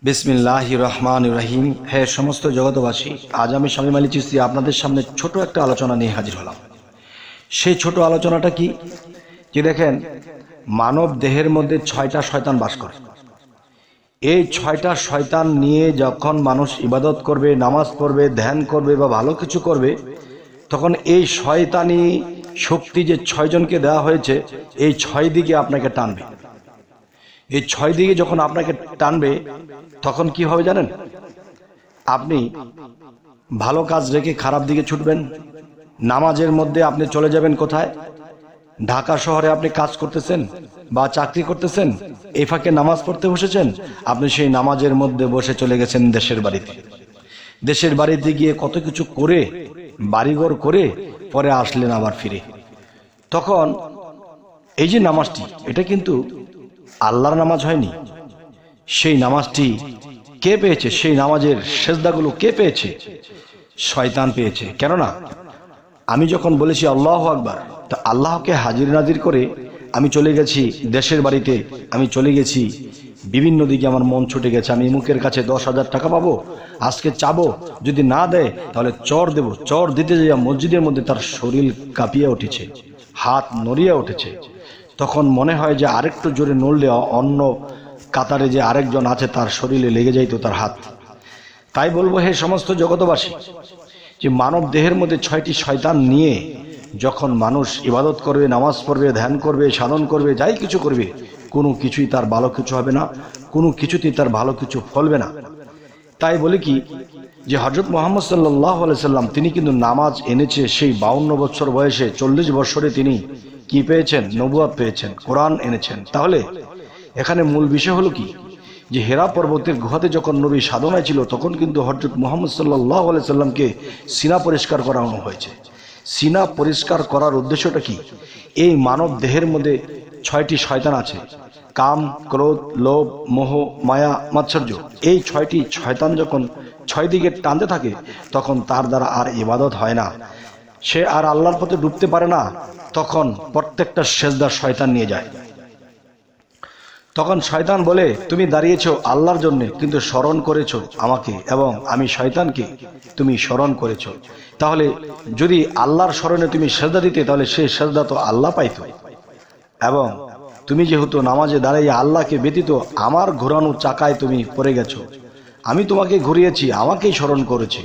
বিসমিল্লাহির রহমানির রহিম। হে সমস্ত জগতবাসী, আজ আমি শামীম আলী চিশতি আপনাদের সামনে ছোট একটা আলোচনা নিয়ে হাজির হলাম। সেই ছোট আলোচনাটা কি, যে দেখেন, মানব দেহের মধ্যে 6টা শয়তান বাস করে। এই 6টা শয়তান নিয়ে যখন মানুষ ইবাদত করবে, নামাজ পড়বে, ধ্যান করবে বা ভালো কিছু করবে, তখন এই শয়তানি শক্তি যে 6 জনকে দেওয়া হয়েছে, এই 6 দিকে আপনাকে টানবে। এই 6 দিকে যখন আপনাকে টানবে, তখন কি হবে জানেন? আপনি ভালো কাজ রেখে খারাপ দিকে ছুটবেন। নামাজের মধ্যে আপনি চলে যাবেন কোথায়? ঢাকা শহরে আপনি কাজ করতেছেন বা চাকরি করতেছেন, এই ফাঁকে নামাজ পড়তে বসেছেন, আপনি সেই নামাজের মধ্যে বসে চলে গেছেন দেশের বাড়িতে। দেশের বাড়িতে গিয়ে কত কিছু করে, বাড়িঘর করে, পরে আসলেন আবার ফিরে। তখন এই যে নামাজটি, এটা কিন্তু আল্লাহর নামাজ হয়নি। সেই নামাজটি কে পেয়েছে? সেই নামাজের সেজদাগুলো কে পেয়েছে? শয়তান পেয়েছে। কেননা আমি যখন বলেছি আল্লাহু আকবার, তা আল্লাহকে হাজির নাজির করে আমি চলে গেছি দেশের বাড়িতে, আমি চলে গেছি বিভিন্ন দিকে, আমার মন ছুটে গেছে। আমি মুখের কাছে 10,000 টাকা পাবো, আজকে চাবো, যদি না দেয় তাহলে চর দেব। চর দিতে যাইয়া মসজিদের মধ্যে তার শরীর কাঁপিয়ে উঠেছে, হাত নড়িয়ে উঠেছে। তখন মনে হয় যে আরেকটু জোরে নড়লে অন্য কাতারে যে আরেকজন আছে তার শরীরে লেগে যাইতো তার হাত। তাই বলবো, হে সমস্ত জগতবাসী, যে মানব দেহের মধ্যে 6টি শয়তান নিয়ে যখন মানুষ ইবাদত করবে, নামাজ পড়বে, ধ্যান করবে, সাধন করবে, যাই কিছু করবে, কোনো কিছুই তার ভালো কিছু হবে না, কোনো কিছুতেই তার ভালো কিছু ফলবে না। তাই বলে কি, যে হযরত মুহাম্মদ সাল্লাল্লাহু আলাইহি সাল্লাম তিনি কিন্তু নামাজ এনেছে সেই 52 বছর বয়সে। 40 বছরে তিনি কি পেয়েছেন? নবুয়ত পেয়েছেন, কোরআন এনেছেন। তাহলে এখানে মূল বিষয় হলো কি, যে হেরা পর্বতের গুহাতে যখন নবী সাধনায় ছিল, তখন কিন্তু হযরত মুহাম্মদ সাল্লাল্লাহু আলাইহি সাল্লামকে সিনা পরিষ্কার করানো হয়েছে। সিনা পরিষ্কার করার উদ্দেশ্যটা কি? এই মানব দেহের মধ্যে 6টি শয়তান আছে, কাম, ক্রোধ, লোভ, মোহ, মায়া, মাৎসর্য। এই 6টি শয়তান যখন 6 দিকে টানতে থাকে, তখন তার দ্বারা আর ইবাদত হয় না, সে আর আল্লাহর পথে ডুবতে পারে না। তখন প্রত্যেকটা সেজদা শয়তান নিয়ে যায়। তখন শয়তান বলে, তুমি দাঁড়িয়েছো আল্লাহর জন্য, কিন্তু স্মরণ করেছো আমাকে এবং আমি শয়তানকে তুমি স্মরণ করেছো। তাহলে যদি আল্লাহর স্মরণে তুমি সেজদা দিতে, তাহলে সেই সেজদা তো আল্লাহ পাইতো। এবং তুমি যেহেতু নামাজে দাঁড়িয়ে আল্লাহকে ব্যতীত আমার ঘোরানো চাকায় তুমি পড়ে গেছো, আমি তোমাকে ঘুরিয়েছি, আমাকেই স্মরণ করেছি,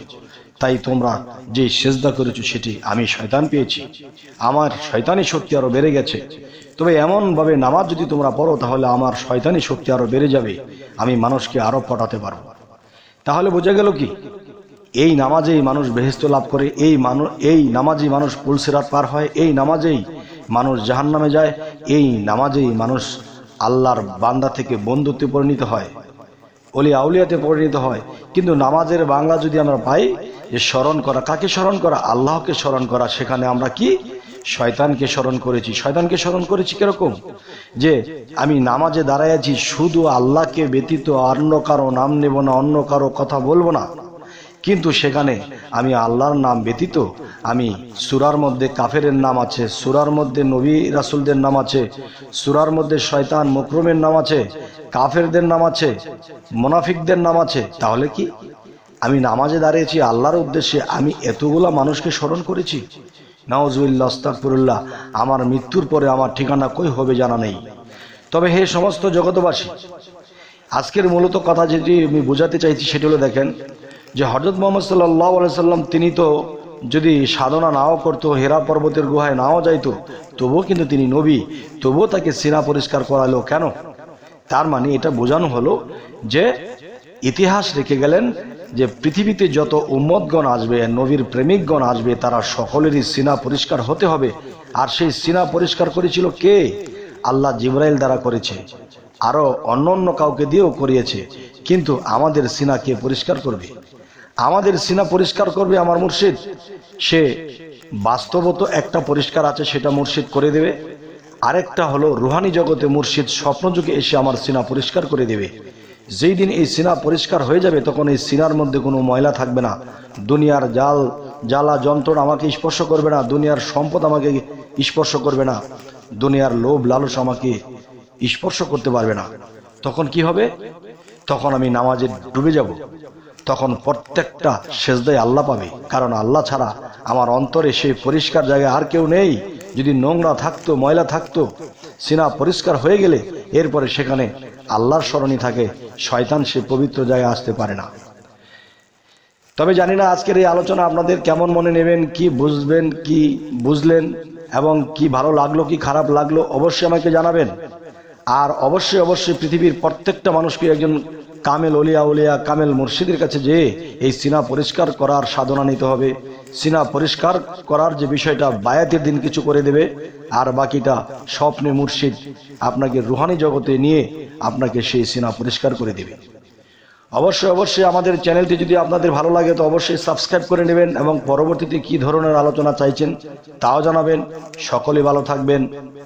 তাই তোমরা যে সেজদা করেছো সেটি আমি শয়তান পেয়েছি, আমার শয়তানি শক্তি আরো বেড়ে গেছে। তবে এমনভাবে নামাজ যদি তোমরা পড়ো, তাহলে আমার শয়তানি শক্তি আরো বেড়ে যাবে, আমি মানুষকে আরো পটাতে পারবো। তাহলে বোঝা গেল কি, এই নামাজেই মানুষ বেহেশত লাভ করে, এই নামাজেই মানুষ পুলসিরাত পার হয়, এই নামাজেই মানুষ জাহান্নামে যায়, এই নামাজেই মানুষ আল্লাহর বান্দা থেকে বন্ধুত্বে পরিণত হয়, ওলি আউলিয়াতে পরিণত হয়। কিন্তু নামাজের বাংলা যদি আমরা পাই, যে স্মরণ করা, কাকে স্মরণ করা? আল্লাহকে স্মরণ করা, সেখানে আমরা কি শয়তানকে স্মরণ করেছি। শয়তানকে স্মরণ করেছি কিরকম? যে আমি নামাজে দাঁড়ায় আছি, শুধু আল্লাহকে ব্যতীত অন্য কারো নাম নেব না, অন্য কারো কথা বলবো না, কিন্তু সেখানে আমি আল্লাহর নাম ব্যতীত, আমি সূরার মধ্যে কাফেরের নাম আছে, সূরার মধ্যে নবী রাসূলদের নাম আছে, সূরার মধ্যে শয়তান মুকরমের নাম আছে, কাফেরদের নাম আছে, মুনাফিকদের নাম আছে। তাহলে কি আমি নামাজে দাঁড়িয়েছি আল্লাহর উদ্দেশ্যে, আমি এতগুলা মানুষকে স্মরণ করেছি? নাউজুবিল্লাহ, আস্তাগফিরুল্লাহ। আমার মৃত্যুর পরে আমার ঠিকানা কই হবে জানা নেই। তবে হে সমস্ত জগতবাসী, আজকের মূলত কথা যেটি আমি বোঝাতে চাইছি সেটি হলো, দেখেন, যে হযরত মুহাম্মদ সাল্লাল্লাহু আলাইহি সাল্লাম তিনি তো যদি সাধনা নাও করতো, হেরা পর্বতের গুহায় নাও যাইতো, তবুও কিন্তু তিনি নবী, তবুও তাকে সিনা পরিষ্কার করালো কেন? তার মানে এটা বোঝানো হলো যে ইতিহাস রেখে গেলেন যে পৃথিবীতে যত উম্মতগণ আসবে, নবীর প্রেমিকগণ আসবে, তারা সকলেরই সিনা পরিষ্কার হতে হবে। আর সেই সিনা পরিষ্কার করেছিল কে? আল্লাহ জিবরাইল দ্বারা করেছে, আরো অন্য কাউকে দিয়েও করিয়েছে। কিন্তু আমাদের সিনা কে পরিষ্কার করবে? আমাদের সিনা পরিষ্কার করবে আমার মুর্শিদ। সে বাস্তবত একটা পরিষ্কার আছে, সেটা মুর্শিদ করে দেবে। আরেকটা হলো রুহানি জগতে মুর্শিদ স্বপ্নযুগে এসে আমার সিনা পরিষ্কার করে দেবে। যেই দিন এই সিনা পরিষ্কার হয়ে যাবে, তখন এই সিনার মধ্যে কোনো ময়লা থাকবে না। দুনিয়ার জ্বালা যন্ত্রণা আমাকে স্পর্শ করবে না, দুনিয়ার সম্পদ আমাকে স্পর্শ করবে না, দুনিয়ার লোভ লালস আমাকে স্পর্শ করতে পারবে না। তখন কি হবে? তখন আমি নামাজে ডুবে যাব, তখন প্রত্যেকটা সেজদায় আল্লাহ পাবে, কারণ আল্লাহ ছাড়া আমার অন্তরে সেই পরিষ্কার জায়গায় আর কেউ নেই। যদি নোংরা থাকতো, ময়লা থাকতো, সিনা পরিষ্কার হয়ে গেলে এরপরে সেখানে আল্লাহর স্মরণই থাকে, শয়তান সে পবিত্র জায়গায় আসতে পারে না। তবে জানি না আজকের এই আলোচনা আপনাদের কেমন মনে নেবেন, কি বুঝবেন, কি বুঝলেন এবং কি ভালো লাগলো কি খারাপ লাগলো অবশ্যই আমাকে জানাবেন। আর অবশ্যই অবশ্যই পৃথিবীর প্রত্যেকটা মানুষকে একজন কামেল অলিয়া উলিয়া কামেল মুর্শিদের কাছে যেয়ে এই সিনা পরিষ্কার করার সাধনা নিতে হবে। সিনা পরিষ্কার করার যে বিষয়টা বায়াতের দিন কিছু করে দেবে, আর বাকিটা স্বপ্নে মুর্শিদ আপনাকে রুহানি জগতে নিয়ে আপনাকে সেই সিনা পরিষ্কার করে দেবে। অবশ্যই অবশ্যই আমাদের চ্যানেলটি যদি আপনাদের ভালো লাগে তো অবশ্যই সাবস্ক্রাইব করে নেবেন এবং পরবর্তীতে কি ধরনের আলোচনা চাইছেন তাও জানাবেন। সকলে ভালো থাকবেন।